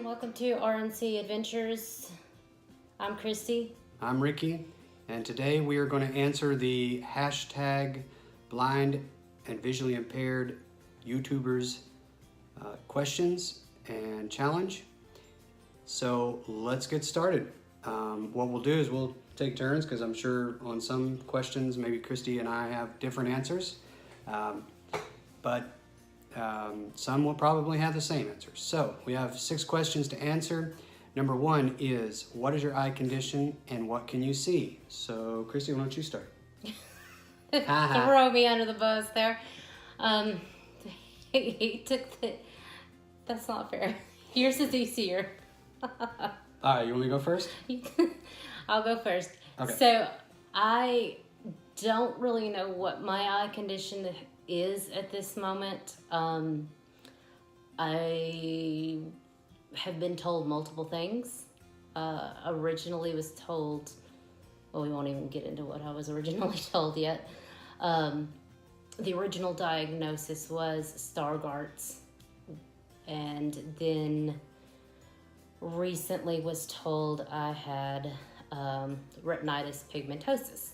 welcome to RNC Adventures. I'm Christy. I'm Ricky, and today we are going to answer the hashtag blind and visually impaired YouTubers questions and challenge. So let's get started. What we'll do is we'll take turns because I'm sure on some questions maybe Christy and I have different answers, but some will probably have the same answers. So we have 6 questions to answer. Number 1 is, what is your eye condition and what can you see? So Christy, why don't you start? Throw me under the bus there. He took the... That's not fair. Yours is easier. All right, you want me to go first? I'll go first. Okay. So I don't really know what my eye condition is at this moment. I have been told multiple things. Originally was told, well, we won't even get into what I was originally told yet. The original diagnosis was Stargardt's, and then recently was told I had retinitis pigmentosus.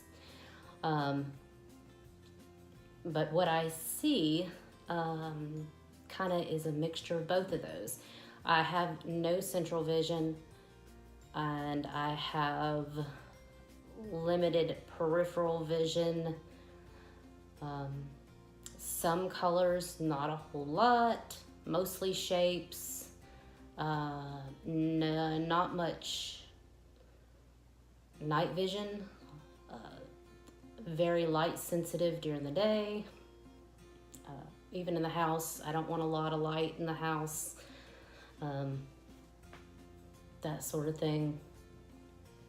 But what I see kind of is a mixture of both of those. I have no central vision, and I have limited peripheral vision. Some colors, not a whole lot, mostly shapes. No, not much night vision. Very light sensitive during the day. Even in the house, I don't want a lot of light in the house. That sort of thing.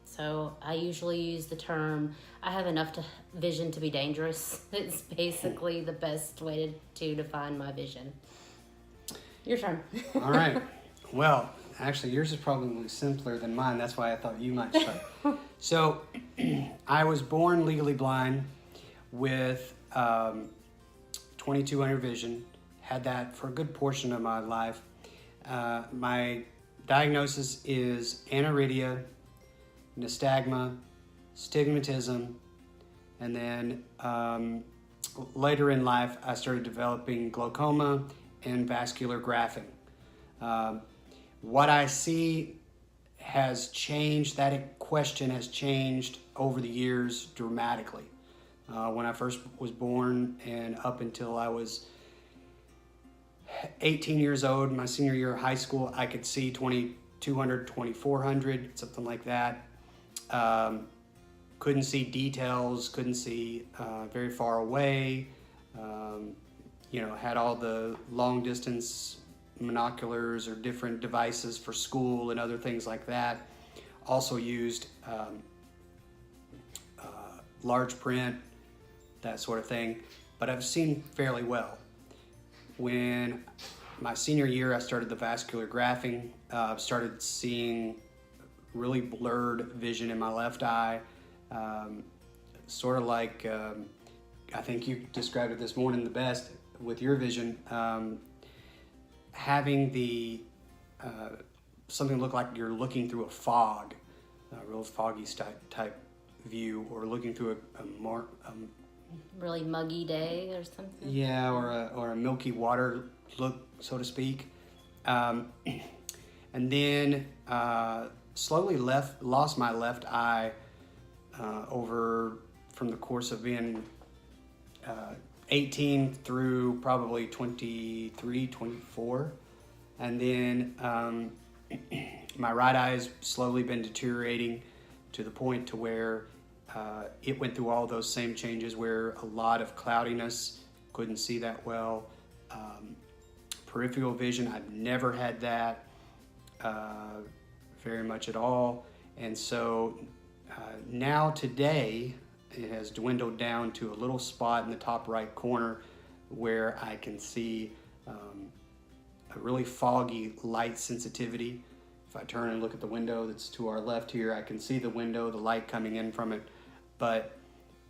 So I usually use the term, I have enough vision to be dangerous. It's basically the best way to define my vision. Your turn. All right. Well, actually, yours is probably simpler than mine. That's why I thought you might start. So, I was born legally blind with 2200 vision. Had that for a good portion of my life. My diagnosis is aniridia, nystagma, stigmatism, and then later in life, I started developing glaucoma and vascular graphing. What I see has changed, that question has changed over the years dramatically. When I first was born and up until I was 18 years old, my senior year of high school, I could see 2200, 2400, something like that. Couldn't see details, couldn't see very far away. Had all the long distance monoculars or different devices for school and other things like that. Also used large print, that sort of thing, but I've seen fairly well. When my senior year, I started the vascular graphing, started seeing really blurred vision in my left eye, sort of like, I think you described it this morning the best with your vision, having the something look like you're looking through a fog, a real foggy type view, or looking through a more really muggy day or something. Yeah, or a milky water look, so to speak. And then slowly lost my left eye over from the course of being 18 through probably 23, 24. And then my right eye has slowly been deteriorating to the point to where it went through all those same changes where a lot of cloudiness, couldn't see that well. Peripheral vision, I've never had that very much at all. And so now today, it has dwindled down to a little spot in the top right corner where I can see a really foggy light sensitivity. If I turn and look at the window that's to our left here, I can see the window, the light coming in from it, but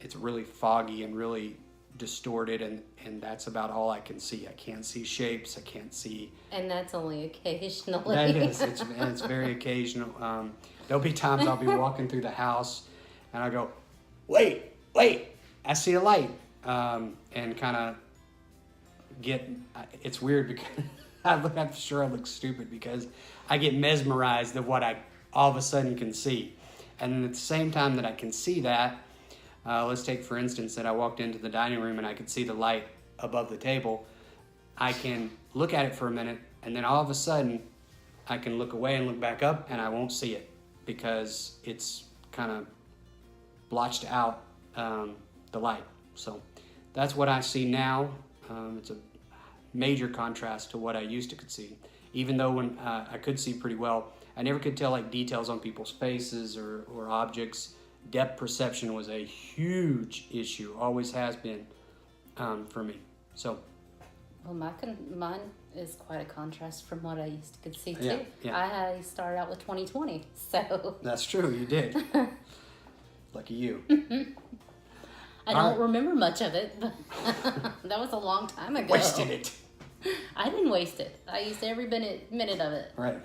it's really foggy and really distorted, and that's about all I can see. I can't see shapes. I can't see. And that's only occasionally. That is. It's very occasional. There'll be times I'll be walking through the house, and I go, wait, I see a light, and kind of get. It's weird because I'm sure I look stupid because I get mesmerized of what I all of a sudden can see, and then at the same time that I can see that. Let's take, for instance, that I walked into the dining room and I could see the light above the table. I can look at it for a minute, and then all of a sudden, I can look away and look back up, and I won't see it because it's kind of blotched out the light. So that's what I see now. It's a major contrast to what I used to could see. Even though when I could see pretty well, I never could tell like details on people's faces or objects. Depth perception was a huge issue, always has been for me. So, Well, mine is quite a contrast from what I used to could see too. Yeah, yeah. I started out with 20/20, so That's true, you did. Lucky you. I don't remember much of it, but that was a long time ago. Wasted it. I didn't waste it. I used every minute of it. Right.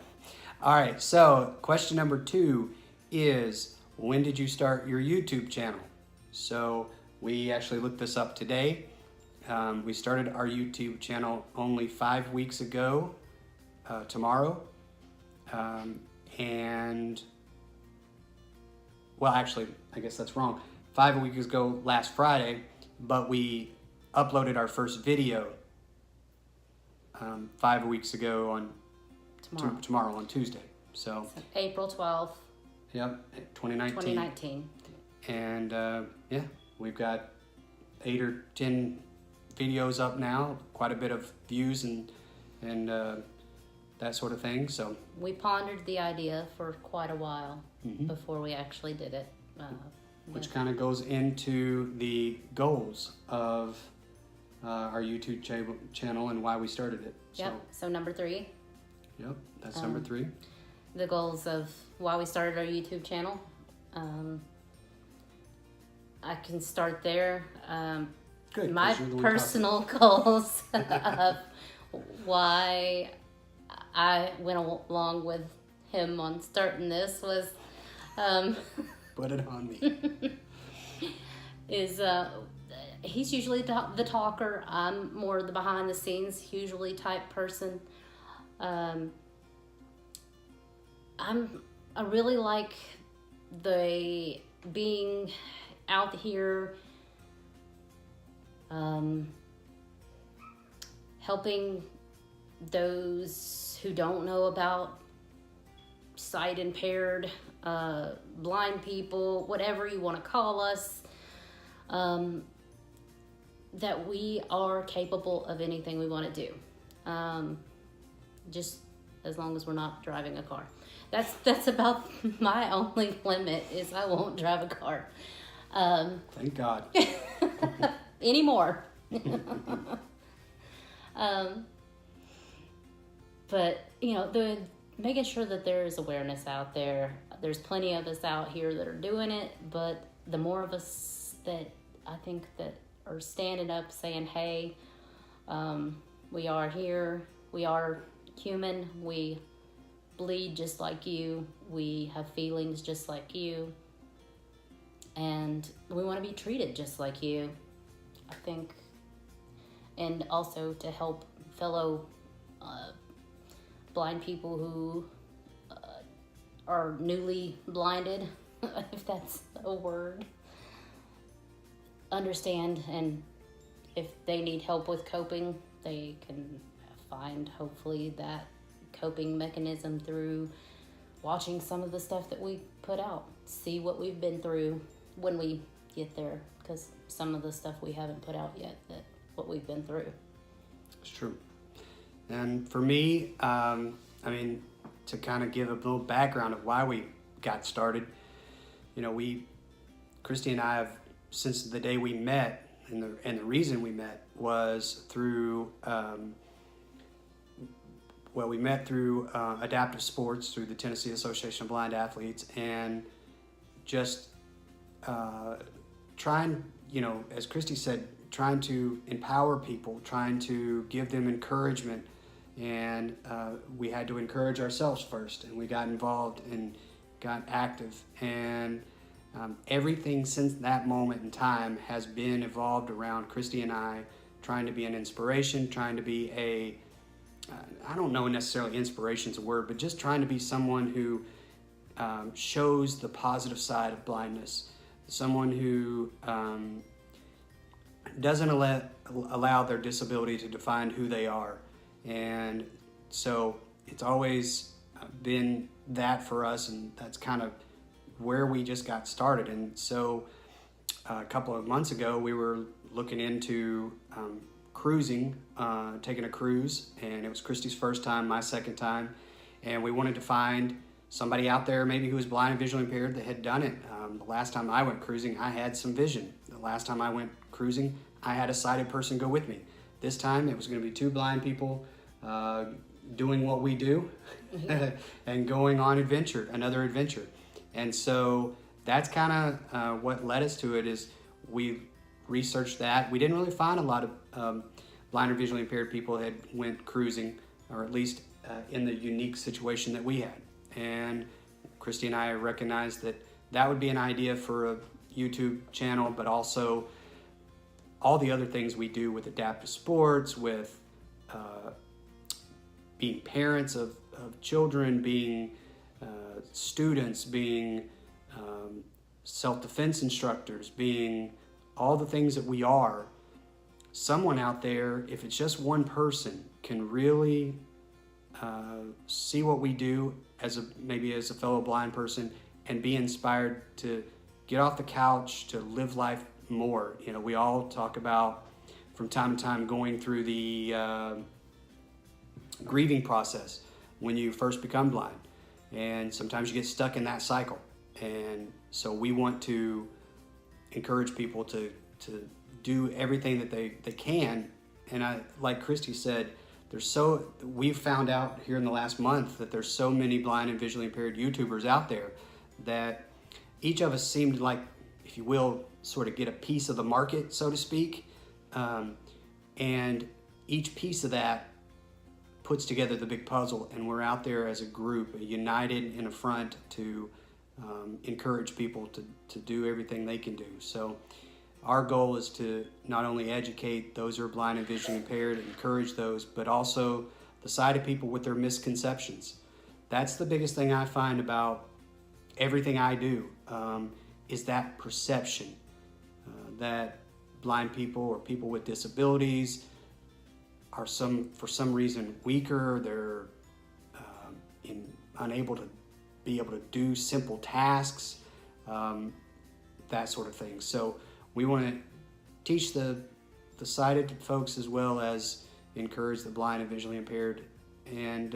All right, so question number 2 is, when did you start your YouTube channel? So we actually looked this up today. We started our YouTube channel only 5 weeks ago, tomorrow. And, well, actually, I guess that's wrong. 5 weeks ago last Friday, but we uploaded our first video 5 weeks ago on tomorrow on Tuesday. So April 12th, yep, 2019. And yeah, we've got 8 or 10 videos up now, quite a bit of views and that sort of thing. So we pondered the idea for quite a while before we actually did it. Which kind of goes into the goals of our YouTube channel and why we started it. Yep, so number 3. Yep, that's number 3. The goals of why we started our YouTube channel. I can start there. Good. My personal goals of why I went along with him on starting this was put it on me. is he's usually the talker. I'm more the behind the scenes usually type person. I really like the being out here, helping those who don't know about sight impaired, blind people, whatever you want to call us, that we are capable of anything we want to do. Just as long as we're not driving a car. That's about my only limit is I won't drive a car. Thank God. Anymore. But, you know, the making sure that there is awareness out there. There's plenty of us out here that are doing it, but the more of us that I think that are standing up saying, hey, we are here, we are human, we bleed just like you, we have feelings just like you, and we want to be treated just like you, I think. And also to help fellow blind people who are newly blinded, if that's a word, understand, and if they need help with coping, they can find hopefully that coping mechanism through watching some of the stuff that we put out, see what we've been through when we get there, because some of the stuff we haven't put out yet, that what we've been through. It's true. And for me, I mean, to kind of give a little background of why we got started, you know, Christy and I have, since the day we met, and the reason we met was through, we met through adaptive sports, through the Tennessee Association of Blind Athletes, and just trying, you know, as Christy said, trying to empower people, trying to give them encouragement. And we had to encourage ourselves first, and we got involved and got active. And everything since that moment in time has been evolved around Christy and I trying to be an inspiration, trying to be I don't know necessarily inspiration's a word, but just trying to be someone who shows the positive side of blindness, someone who doesn't allow their disability to define who they are. And so it's always been that for us, and that's kind of where we just got started. And so a couple of months ago, we were looking into cruising, taking a cruise, and it was Christy's first time, my second time, and we wanted to find somebody out there maybe who was blind and visually impaired that had done it. The last time I went cruising, I had some vision. The last time I went cruising, I had a sighted person go with me. This time it was going to be two blind people doing what we do and going on another adventure. And so that's kind of what led us to it. Is we researched that. We didn't really find a lot of blind or visually impaired people that had went cruising, or at least in the unique situation that we had. And Christy and I recognized that that would be an idea for a YouTube channel, but also all the other things we do with adaptive sports, with being parents of children, being students, being self-defense instructors, being all the things that we are. Someone out there, if it's just one person, can really see what we do maybe as a fellow blind person and be inspired to get off the couch, to live life more. You know, we all talk about from time to time going through the grieving process when you first become blind, and sometimes you get stuck in that cycle. And so we want to encourage people to do everything that they can. And like Christy said, we've found out here in the last month that there's so many blind and visually impaired YouTubers out there that each of us seemed like, if you will, sort of get a piece of the market, so to speak. And each piece of that puts together the big puzzle, and we're out there as a group, united in a front to encourage people to do everything they can do. So our goal is to not only educate those who are blind and visually impaired, encourage those, but also the sighted people with their misconceptions. That's the biggest thing I find about everything I do, is that perception that blind people or people with disabilities are for some reason weaker. They're unable to be able to do simple tasks, that sort of thing. So we want to teach the sighted folks as well as encourage the blind and visually impaired. And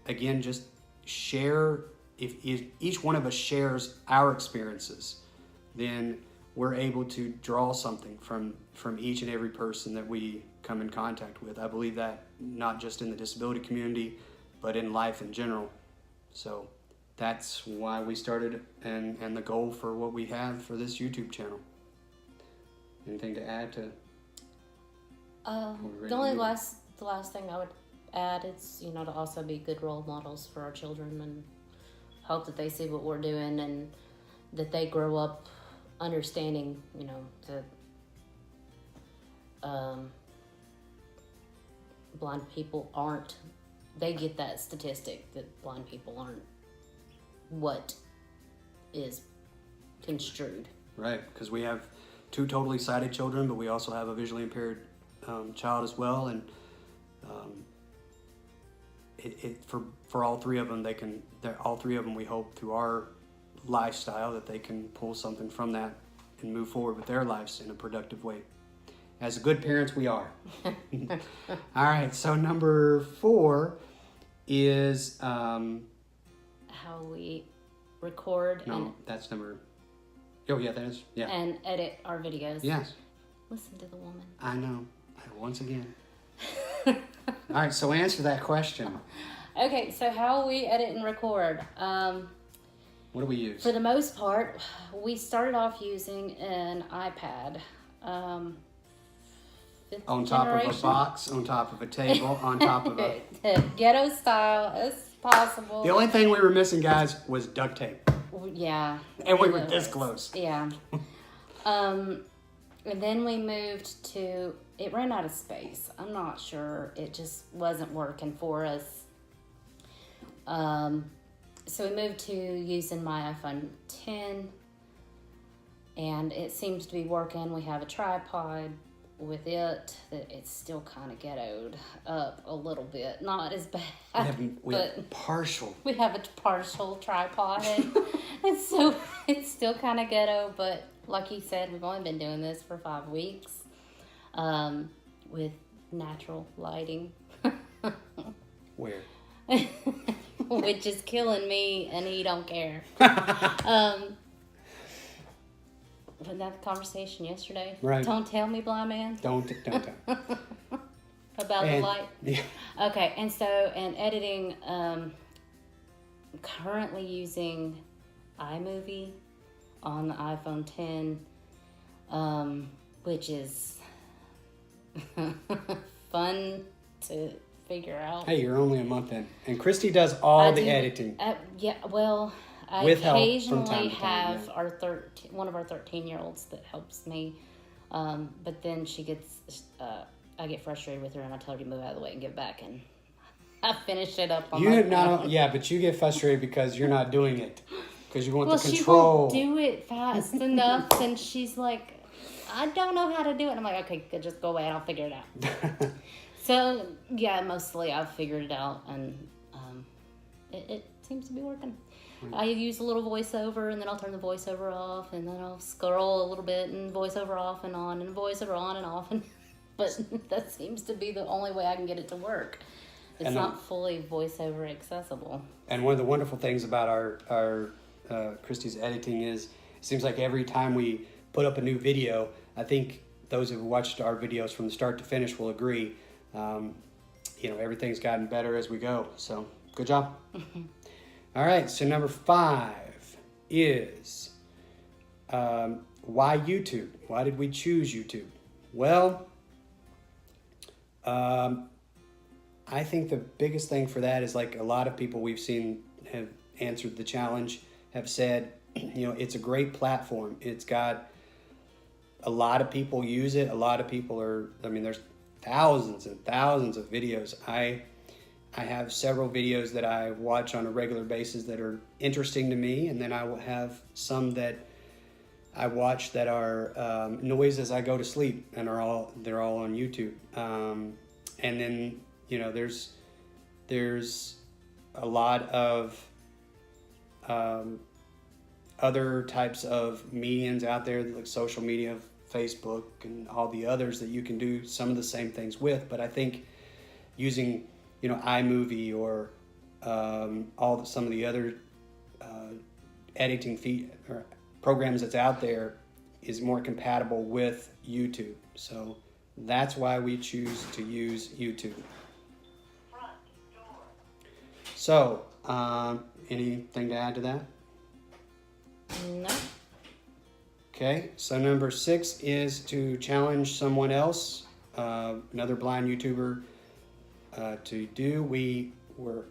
again, just share. If each one of us shares our experiences, then we're able to draw something from each and every person that we come in contact with. I believe that not just in the disability community, but in life in general. So that's why we started, and the goal for what we have for this YouTube channel. Anything to add to? The last thing I would add is, to also be good role models for our children, and hope that they see what we're doing and that they grow up understanding, that blind people they get that statistic that blind people aren't what is construed. Right, because we have two totally sighted children, but we also have a visually impaired child as well, and for all three of them, all three of them, we hope through our lifestyle that they can pull something from that and move forward with their lives in a productive way. As good parents, we are. All right, so number 4 is how we record. That's number. Oh yeah, that is. Yeah. And edit our videos. Yes. Listen to the woman. I know. Once again. All right, so answer that question. Okay, so how we edit and record. What do we use? For the most part, we started off using an iPad. fifth On top of a generation. box, on top of a table, on top of a... Ghetto style as possible. The only thing we were missing, guys, was duct tape. Yeah. And we were this close. Yeah. And then we moved to, it ran out of space. I'm not sure. It just wasn't working for us. So we moved to using my iPhone 10. And it seems to be working. We have a tripod with it. It's still kind of ghettoed up a little bit. Not as bad. We have partial. We have a partial tripod. And so it's still kind of ghetto, but like you said, we've only been doing this for 5 weeks with natural lighting. Where? Which is killing me, and he don't care. Wasn't that the conversation yesterday? Right. Don't tell me, blind man. Don't. About the light? Yeah. Okay, and so, and editing, currently using iMovie on the iPhone 10, which is fun to figure out. Hey, you're only a month in. And Christy does all the editing. Yeah, well, I With help from occasionally time to time, have one of our 13-year-olds that helps me, but then she gets, I get frustrated with her and I tell her to move out of the way and get back, and I finish it up on my phone. Yeah, but you get frustrated because you're not doing it. Because you want the She control. won't do it fast enough, and she's like, I don't know how to do it. I'm like, okay, good, just go away and I'll figure it out. So, yeah, mostly I've figured it out, and it seems to be working. I use a little voiceover, and then I'll turn the voiceover off, and then I'll scroll a little bit, and voiceover off and on, and voiceover on and off. But that seems to be the only way I can get it to work. It's not fully voiceover accessible. And one of the wonderful things about our Christy's editing is, it seems like every time we put up a new video, I think those who have watched our videos from the start to finish will agree, everything's gotten better as we go. So, good job. All right, so number 5 is, why YouTube? Why did we choose YouTube? Well, I think the biggest thing for that is, like a lot of people we've seen have answered the challenge, have said, it's a great platform. It's got a lot of people use it. A lot of people there's thousands and thousands of videos. I have several videos that I watch on a regular basis that are interesting to me, and then I will have some that I watch that are noise as I go to sleep, and they're all on YouTube. And then there's a lot of other types of mediums out there, like social media, Facebook, and all the others that you can do some of the same things with. But I think using iMovie or some of the other editing or programs that's out there is more compatible with YouTube. So that's why we choose to use YouTube. So, anything to add to that? No. Okay, so number 6 is to challenge someone else, another blind YouTuber, to do. The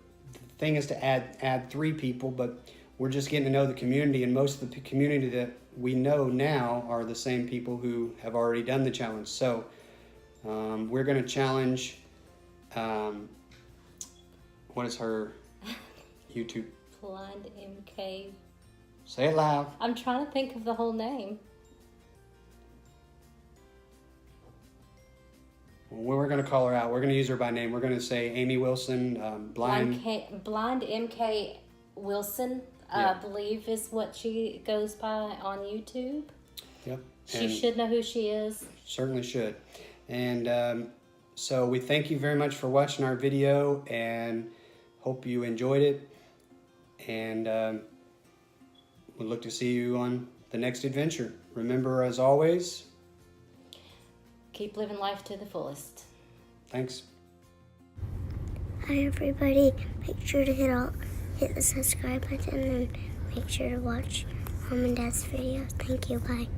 thing is to add 3 people, but we're just getting to know the community, and most of the community that we know now are the same people who have already done the challenge. So we're going to challenge, what is her YouTube? Blind MK. Say it loud. I'm trying to think of the whole name. Well, we're going to call her out. We're going to use her by name. We're going to say Amy Wilson, blind MK Wilson, Yeah. I believe is what she goes by on YouTube. Yep. She should know who she is. Certainly should. And so we thank you very much for watching our video, and hope you enjoyed it. And we look to see you on the next adventure. Remember, as always, Keep living life to the fullest. thanks. Hi everybody, make sure to hit the subscribe button and make sure to watch Mom and Dad's videos. Thank you, bye.